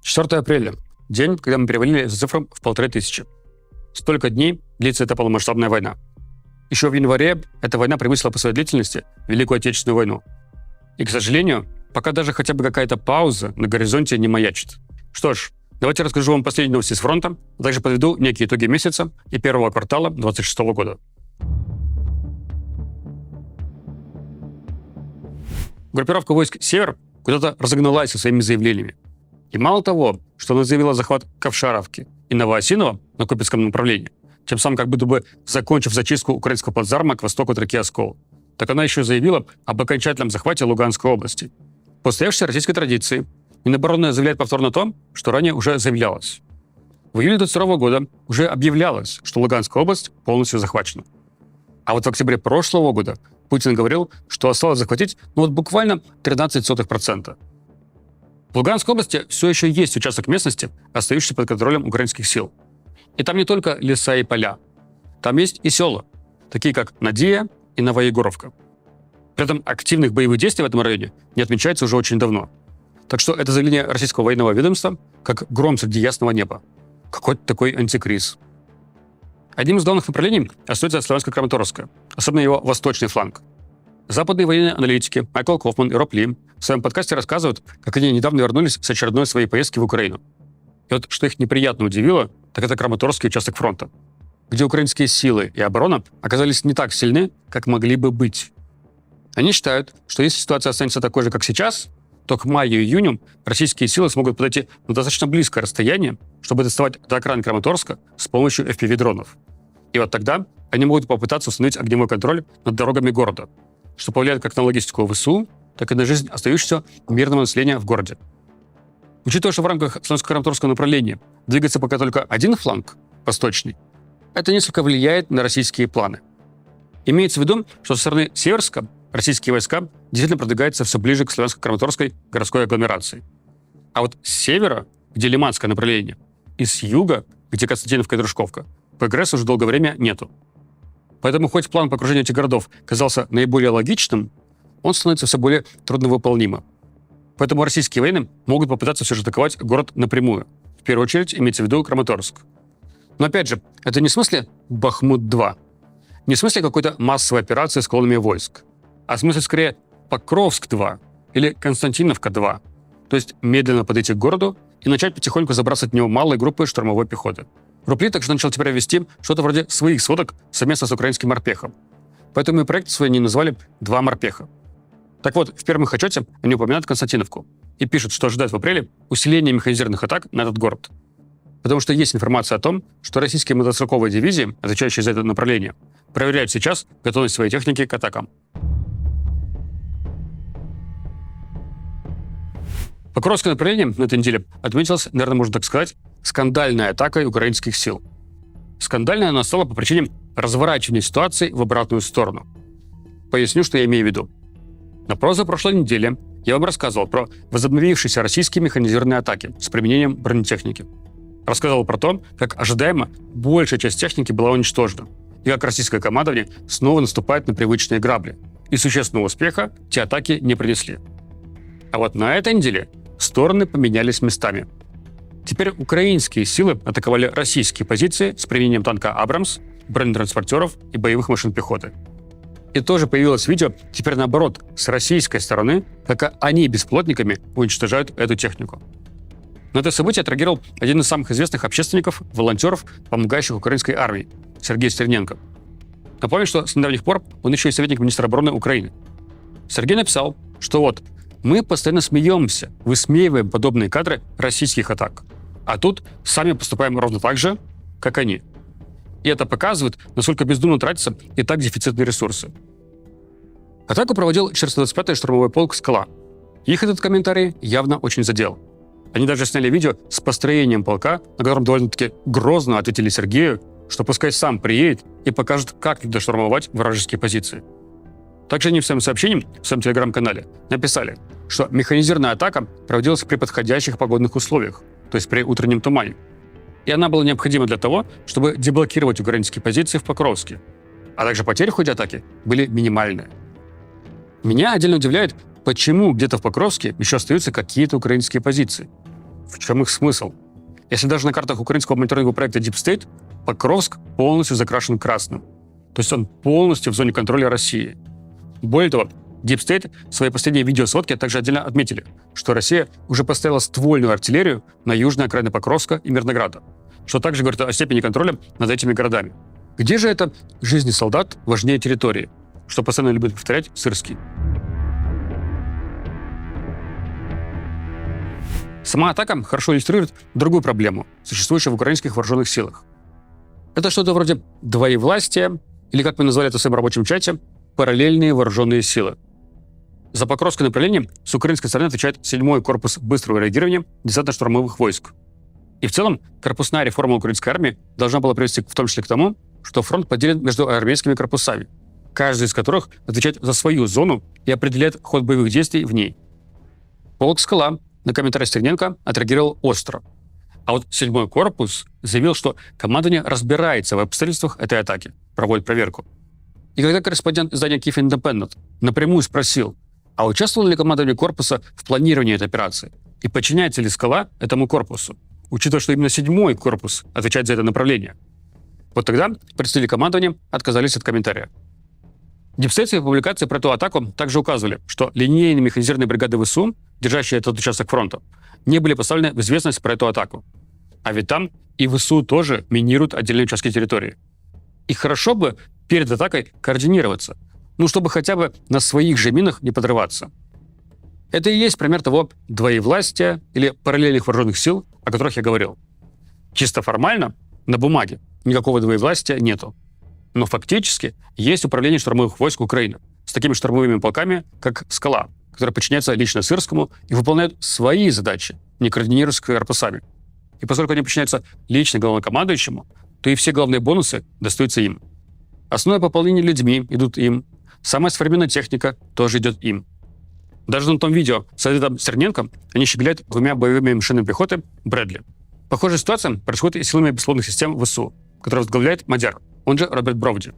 4 апреля. День, когда мы перевалили за цифру в 1500. Столько дней длится эта полномасштабная война. Еще в январе эта война превысила по своей длительности Великую Отечественную войну. И, к сожалению, пока даже хотя бы какая-то пауза на горизонте не маячит. Что ж, давайте расскажу вам последние новости с фронта, а также подведу некие итоги месяца и первого квартала 2026 года. Группировка войск «Север» куда-то разогналась со своими заявлениями. И мало того, что она заявила захват Ковшаровки и Новоосиново на Купецком направлении, тем самым как будто бы закончив зачистку украинского плацдарма к востоку от реки Оскол, так она еще заявила об окончательном захвате Луганской области. По устоявшейся российской традиции, Минобороны заявляет повторно то, что ранее уже заявлялось. В июле 2022 года уже объявлялось, что Луганская область полностью захвачена. А вот в октябре прошлого года Путин говорил, что осталось захватить буквально 0,13%. В Луганской области все еще есть участок местности, остающийся под контролем украинских сил. И там не только леса и поля. Там есть и села, такие как Надия и Новоегоровка. При этом активных боевых действий в этом районе не отмечается уже очень давно. Так что это заявление российского военного ведомства как гром среди ясного неба. Какой-то такой антикриз. Одним из главных направлений остается Славянско-Краматорское, особенно его восточный фланг. Западные военные аналитики Майкл Кофман и Роб Ли в своем подкасте рассказывают, как они недавно вернулись с очередной своей поездки в Украину. И вот что их неприятно удивило, так это Краматорский участок фронта, где украинские силы и оборона оказались не так сильны, как могли бы быть. Они считают, что если ситуация останется такой же, как сейчас, то к маю-июню российские силы смогут подойти на достаточно близкое расстояние, чтобы доставать до окраин Краматорска с помощью FPV-дронов. И вот тогда они могут попытаться установить огневой контроль над дорогами города, что повлияет как на логистику ВСУ, так и на жизнь остающегося мирного населения в городе. Учитывая, что в рамках Славянско-Краматорского направления двигается пока только один фланг, восточный, это несколько влияет на российские планы. Имеется в виду, что со стороны Северска российские войска действительно продвигаются все ближе к Славянско-Краматорской городской агломерации. А вот с севера, где Лиманское направление, и с юга, где Константиновка и Дружковка, прогресса уже долгое время нету. Поэтому хоть план по окружению этих городов казался наиболее логичным, он становится все более трудновыполнимым. Поэтому российские военные могут попытаться все же атаковать город напрямую. В первую очередь имеется в виду Краматорск. Но опять же, это не в смысле Бахмут-2, не в смысле какой-то массовой операции с колоннами войск, а в смысле скорее Покровск-2 или Константиновка-2. То есть медленно подойти к городу и начать потихоньку забрасывать в него малые группы штурмовой пехоты. Рупли также начал теперь вести что-то вроде своих сводок совместно с украинским морпехом. Поэтому и проект свой они назвали «Два морпеха». Так вот, в первом их отчете они упоминают Константиновку и пишут, что ожидают в апреле усиления механизированных атак на этот город. Потому что есть информация о том, что российские мотострелковые дивизии, отвечающие за это направление, проверяют сейчас готовность своей техники к атакам. Покровское направление на этой неделе отметилось, наверное, можно так сказать, скандальной атакой украинских сил. Скандальной она стала по причине разворачивания ситуации в обратную сторону. Поясню, что я имею в виду. На позапрошлой неделе я вам рассказывал про возобновившиеся российские механизированные атаки с применением бронетехники. Рассказывал про то, как ожидаемо большая часть техники была уничтожена, и как российское командование снова наступает на привычные грабли, и существенного успеха те атаки не принесли. А вот на этой неделе стороны поменялись местами. Теперь украинские силы атаковали российские позиции с применением танка «Абрамс», бронетранспортеров и боевых машин пехоты. И тоже появилось видео, теперь наоборот, с российской стороны, как они беспилотниками уничтожают эту технику. На это событие отреагировал один из самых известных общественников, волонтеров, помогающих украинской армии, Сергей Стерненко. Напомню, что с недавних пор он еще и советник министра обороны Украины. Сергей написал, что вот, мы постоянно смеемся, высмеиваем подобные кадры российских атак. А тут сами поступаем ровно так же, как они. И это показывает, насколько бездумно тратятся и так дефицитные ресурсы. Атаку проводил 425-й штурмовой полк «Скала». Их этот комментарий явно очень задел. Они даже сняли видео с построением полка, на котором довольно-таки грозно ответили Сергею, что пускай сам приедет и покажет, как надо штурмовать вражеские позиции. Также они в своем сообщении, в своем телеграм-канале, написали, что механизированная атака проводилась при подходящих погодных условиях, то есть при утреннем тумане. И она была необходима для того, чтобы деблокировать украинские позиции в Покровске. А также потери в ходе атаки были минимальные. Меня отдельно удивляет, почему где-то в Покровске еще остаются какие-то украинские позиции. В чем их смысл? Если даже на картах украинского мониторингового проекта Deep State Покровск полностью закрашен красным. То есть он полностью в зоне контроля России. Более того, Deep State в своей последней видеосводке также отдельно отметили, что Россия уже поставила ствольную артиллерию на южные окраины Покровска и Мирнограда, что также говорит о степени контроля над этими городами. Где же это жизни солдат важнее территории, что постоянно любит повторять Сырский? Сама атака хорошо иллюстрирует другую проблему, существующую в украинских вооруженных силах. Это что-то вроде двоевластия, или, как мы назвали это в своем рабочем чате, параллельные вооруженные силы. За Покровское направление с украинской стороны отвечает 7-й корпус быстрого реагирования десантно-штурмовых войск. И в целом корпусная реформа украинской армии должна была привести в том числе к тому, что фронт поделен между армейскими корпусами, каждый из которых отвечает за свою зону и определяет ход боевых действий в ней. Полк «Скала» на комментарий Стерненко отреагировал остро. А вот 7-й корпус заявил, что командование разбирается в обстоятельствах этой атаки, проводит проверку. И когда корреспондент издания Kyiv Independent напрямую спросил, а участвовало ли командование корпуса в планировании этой операции и подчиняется ли «Скала» этому корпусу, учитывая, что именно 7-й корпус отвечает за это направление, вот тогда представители командования отказались от комментария. Deep State в своей публикации про эту атаку также указывали, что линейные механизированные бригады ВСУ, держащие этот участок фронта, не были поставлены в известность про эту атаку. А ведь там и ВСУ тоже минируют отдельные участки территории. И хорошо бы перед атакой координироваться, чтобы хотя бы на своих же минах не подрываться. Это и есть пример того двоевластия или параллельных вооруженных сил, о которых я говорил. Чисто формально, на бумаге, никакого двоевластия нету. Но фактически есть управление штурмовых войск Украины с такими штурмовыми полками, как «Скала», которые подчиняются лично Сырскому и выполняют свои задачи, не координируясь с корпусами. И поскольку они подчиняются лично главнокомандующему, то и все главные бонусы достаются им. Основное пополнение людьми идут им, самая современная техника тоже идет им. Даже на том видео с Эдом Стерненко они щеголяют 2 боевыми машинами пехоты «Брэдли». Похожая ситуация происходит и с силами беспилотных систем ВСУ, которые возглавляет Мадяр, он же Роберт Бровди.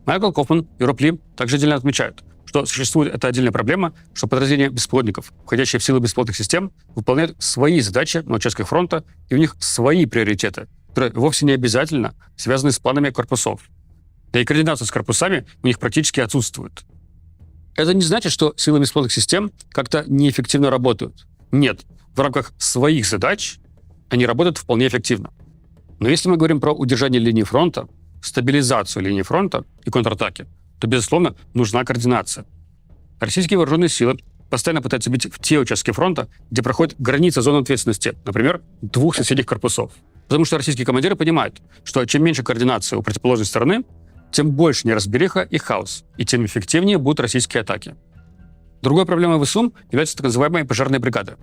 Майкл Кофман и Роб Ли также отдельно отмечают, что существует эта отдельная проблема, что подразделения беспилотников, входящие в силы беспилотных систем, выполняют свои задачи на участках фронта, и у них свои приоритеты, которые вовсе не обязательно связаны с планами корпусов. Да и координация с корпусами у них практически отсутствует. Это не значит, что силы беспилотных систем как-то неэффективно работают. Нет, в рамках своих задач они работают вполне эффективно. Но если мы говорим про удержание линии фронта, стабилизацию линии фронта и контратаки, то, безусловно, нужна координация. Российские вооруженные силы постоянно пытаются бить в те участки фронта, где проходит граница зоны ответственности, например, 2 соседних корпусов. Потому что российские командиры понимают, что чем меньше координации у противоположной стороны, тем больше неразбериха и хаос, и тем эффективнее будут российские атаки. Другой проблемой ВСУ являются так называемые пожарные бригады.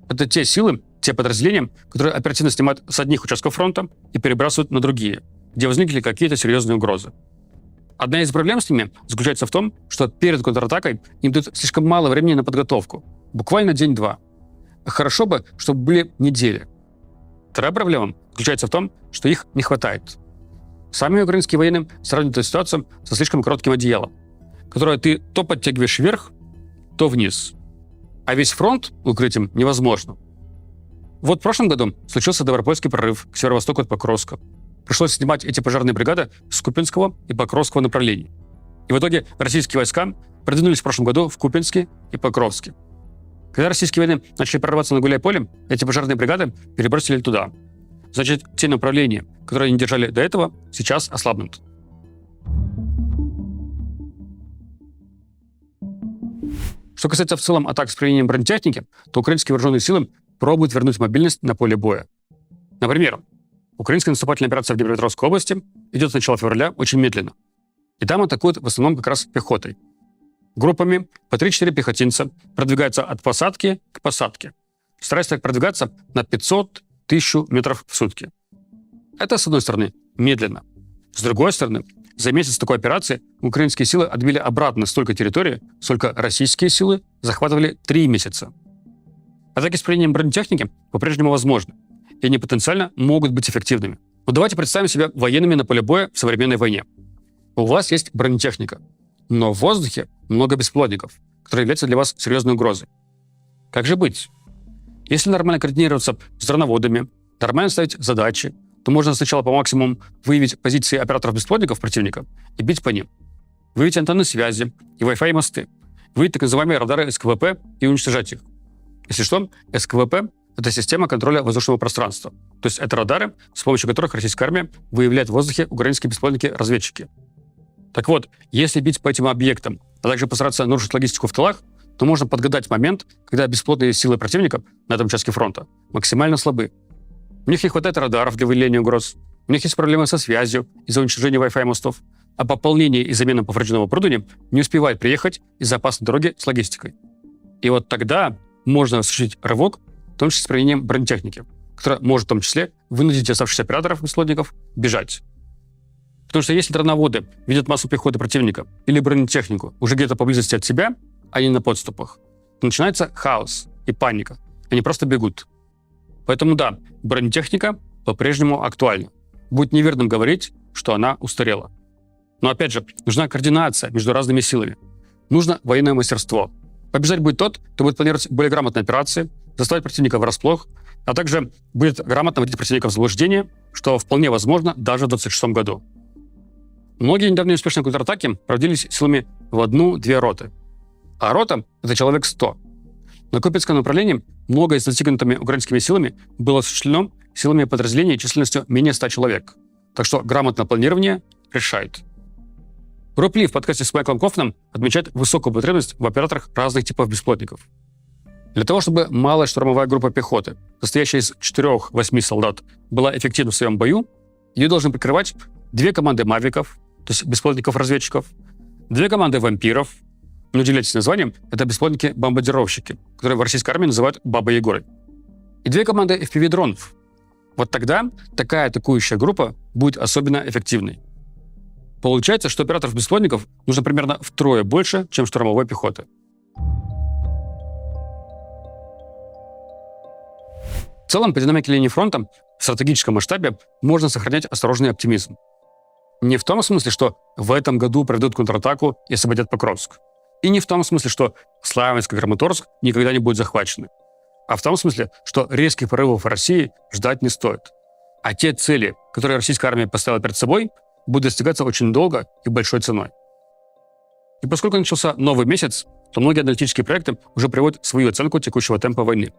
Это те силы, те подразделения, которые оперативно снимают с одних участков фронта и перебрасывают на другие, где возникли какие-то серьезные угрозы. Одна из проблем с ними заключается в том, что перед контратакой им дают слишком мало времени на подготовку, буквально день-два. Хорошо бы, чтобы были недели. Вторая проблема заключается в том, что их не хватает. Сами украинские военные сравнивают эту ситуацию со слишком коротким одеялом, которое ты то подтягиваешь вверх, то вниз. А весь фронт укрытием невозможно. Вот в прошлом году случился Добропольский прорыв к северо-востоку от Покровска. Пришлось снимать эти пожарные бригады с Купянского и Покровского направлений. И в итоге российские войска продвинулись в прошлом году в Купянске и Покровске. Когда российские военные начали прорываться на Гуляйполе, эти пожарные бригады перебросили туда. Значит, те направления, которые они держали до этого, сейчас ослабнут. Что касается в целом атак с применением бронетехники, то украинские вооруженные силы пробуют вернуть мобильность на поле боя. Например, украинская наступательная операция в Днепропетровской области идет с начала февраля очень медленно. И там атакуют в основном как раз пехотой. Группами по 3-4 пехотинца продвигаются от посадки к посадке, стараясь так продвигаться на 500-1000 метров в сутки. Это, с одной стороны, медленно. С другой стороны, за месяц такой операции украинские силы отбили обратно столько территории, сколько российские силы захватывали 3 месяца. Атаки с применением бронетехники по-прежнему возможны, и они потенциально могут быть эффективными. Но давайте представим себя военными на поле боя в современной войне. У вас есть бронетехника, но в воздухе много беспилотников, которые являются для вас серьезной угрозой. Как же быть? Если нормально координироваться с дроноводами, нормально ставить задачи, то можно сначала по максимуму выявить позиции операторов-беспилотников противника и бить по ним. Выявить антенны связи и Wi-Fi мосты. Выявить так называемые радары СКВП и уничтожать их. Если что, СКВП — это система контроля воздушного пространства. То есть это радары, с помощью которых российская армия выявляет в воздухе украинские беспилотники-разведчики. Так вот, если бить по этим объектам, а также постараться нарушить логистику в тылах, то можно подгадать момент, когда беспилотные силы противника на этом участке фронта максимально слабы. У них не хватает радаров для выявления угроз, у них есть проблемы со связью из-за уничтожения Wi-Fi мостов, а пополнение и замена поврежденного оборудования не успевает приехать из-за опасной дороги с логистикой. И вот тогда можно осуществить рывок, в том числе с применением бронетехники, которая может в том числе вынудить оставшихся операторов-беспилотников бежать. Потому что если дроноводы видят массу пехоты противника или бронетехнику уже где-то поблизости от себя, а не на подступах, то начинается хаос и паника. Они просто бегут. Поэтому да, бронетехника по-прежнему актуальна. Будет неверным говорить, что она устарела. Но опять же, нужна координация между разными силами. Нужно военное мастерство. Побеждать будет тот, кто будет планировать более грамотные операции, заставить противника врасплох, а также будет грамотно вводить противника в заблуждение, что вполне возможно даже в 2026 году. Многие недавние успешные контратаки проводились силами в 1-2 роты. А рота — это человек 100. На Купецком направлении многое из достигнутыми украинскими силами было осуществлено силами подразделений численностью менее 100 человек. Так что грамотное планирование решает. Роб Ли в подкасте с Майклом Кофманом отмечает высокую потребность в операторах разных типов беспилотников. Для того, чтобы малая штурмовая группа пехоты, состоящая из 4-8 солдат, была эффективна в своем бою, ее должны прикрывать 2 команды мавиков, то есть беспилотников-разведчиков, 2 команды вампиров, не удивляйтесь названием, это беспилотники-бомбардировщики, которые в российской армии называют Бабой Ягорой, и 2 команды FPV-дронов. Вот тогда такая атакующая группа будет особенно эффективной. Получается, что операторов-беспилотников нужно примерно втрое больше, чем штурмовой пехоты. В целом, по динамике линии фронта в стратегическом масштабе можно сохранять осторожный оптимизм. Не в том смысле, что в этом году проведут контратаку и освободят Покровск. И не в том смысле, что Славянск и Краматорск никогда не будут захвачены. А в том смысле, что резких прорывов в России ждать не стоит. А те цели, которые российская армия поставила перед собой, будут достигаться очень долго и большой ценой. И поскольку начался новый месяц, то многие аналитические проекты уже приводят свою оценку текущего темпа войны.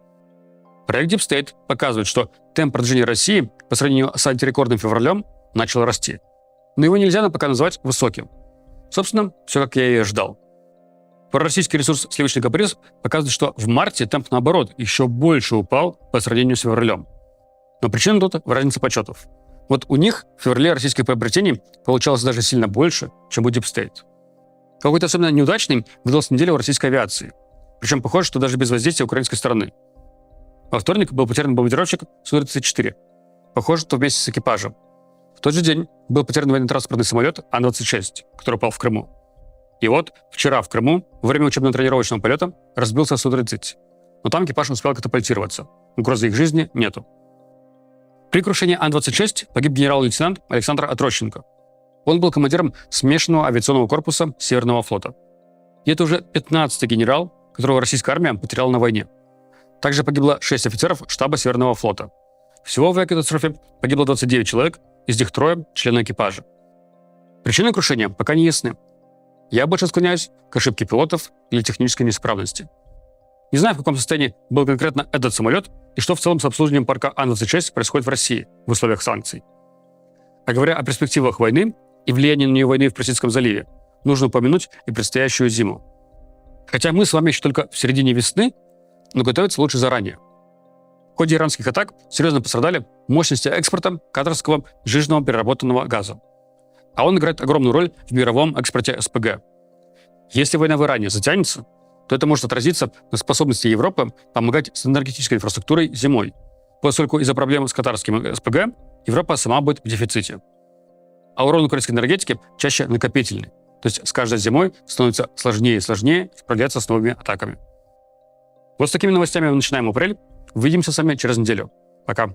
Проект Deep State показывает, что темп продвижения России по сравнению с антирекордным февралем начал расти. Но его нельзя пока назвать высоким. Собственно, все как я и ожидал. Пророссийский ресурс «Сливочный каприз» показывает, что в марте темп, наоборот, еще больше упал по сравнению с февралем. Но причина тут в разнице подсчетов. Вот у них в феврале российских приобретений получалось даже сильно больше, чем у Deep State. Какой-то особенно неудачный выдался неделя у российской авиации. Причем похоже, что даже без воздействия украинской стороны. Во вторник был потерян бомбардировщик Су-34. Похоже, что вместе с экипажем. В тот же день был потерян военно-транспортный самолет Ан-26, который упал в Крыму. И вот вчера в Крыму во время учебно-тренировочного полета разбился Су-30. Но там экипаж успел катапультироваться. Угрозы их жизни нету. При крушении Ан-26 погиб генерал-лейтенант Александр Отрощенко. Он был командиром смешанного авиационного корпуса Северного флота. И это уже 15-й генерал, которого российская армия потеряла на войне. Также погибло 6 офицеров штаба Северного флота. Всего в авиакатастрофе погибло 29 человек, из них 3 члены экипажа. Причины крушения пока не ясны. Я больше склоняюсь к ошибке пилотов или технической неисправности. Не знаю, в каком состоянии был конкретно этот самолет и что в целом с обслуживанием парка Ан-26 происходит в России в условиях санкций. А говоря о перспективах войны и влиянии на нее войны в Персидском заливе, нужно упомянуть и предстоящую зиму. Хотя мы с вами еще только в середине весны, но готовиться лучше заранее. В ходе иранских атак серьезно пострадали мощности экспорта катарского сжиженного переработанного газа. А он играет огромную роль в мировом экспорте СПГ. Если война в Иране затянется, то это может отразиться на способности Европы помогать с энергетической инфраструктурой зимой, поскольку из-за проблем с катарским СПГ Европа сама будет в дефиците. А урон украинской энергетики чаще накопительный, то есть с каждой зимой становится сложнее и сложнее справляться с новыми атаками. Вот с такими новостями мы начинаем апрель. Увидимся с вами через неделю. Пока.